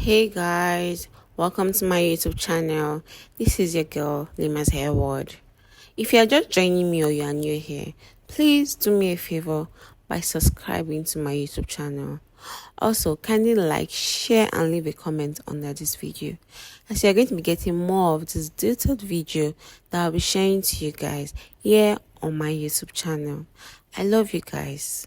Hey guys, welcome to my YouTube channel. This is your girl Lima's Hair World. If you are just joining me or you are new here, please do me a favor by subscribing to my YouTube channel. Also, kindly like, share and leave a comment under this video, as you are going to be getting more of this detailed video that I'll be sharing to you guys here on my YouTube channel. I love you guys.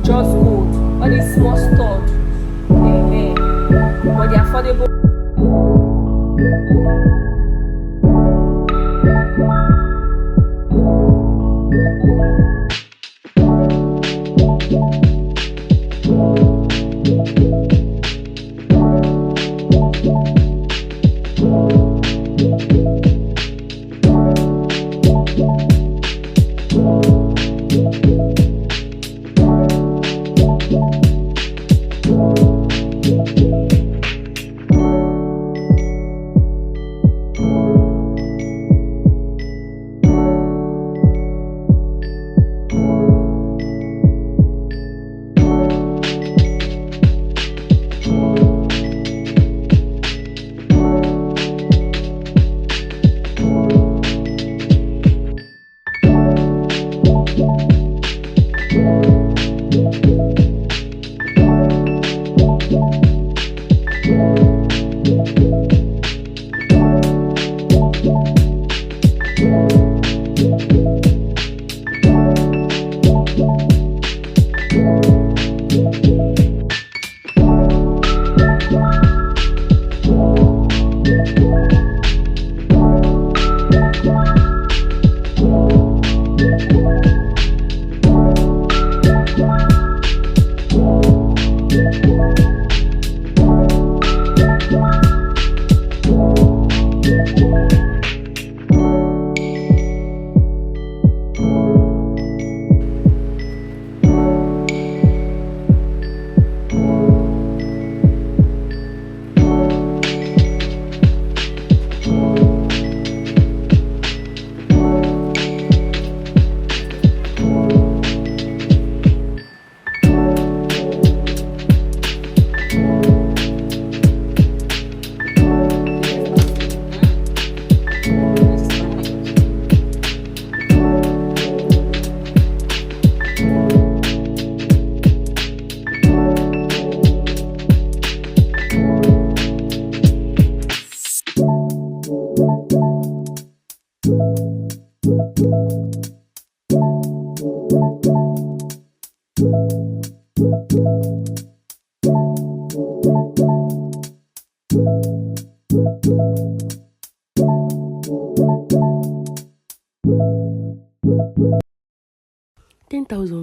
Just good. All these small stuff. But they're affordable.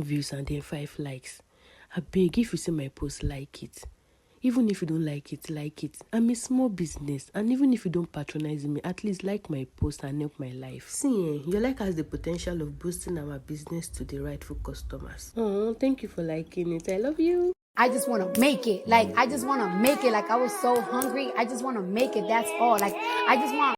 Views and then 5 likes. I beg, if you see my post, like it. Even if you don't like it, like it. I'm a small business, and even if you don't patronize me, at least like my post and help my life. See, your like has the potential of boosting our business to the rightful customers. Oh, thank you for liking it. I love you. I just want to make it. Like, I just want to make it. Like, I was so hungry. I just want to make it. That's all. Like, I just want.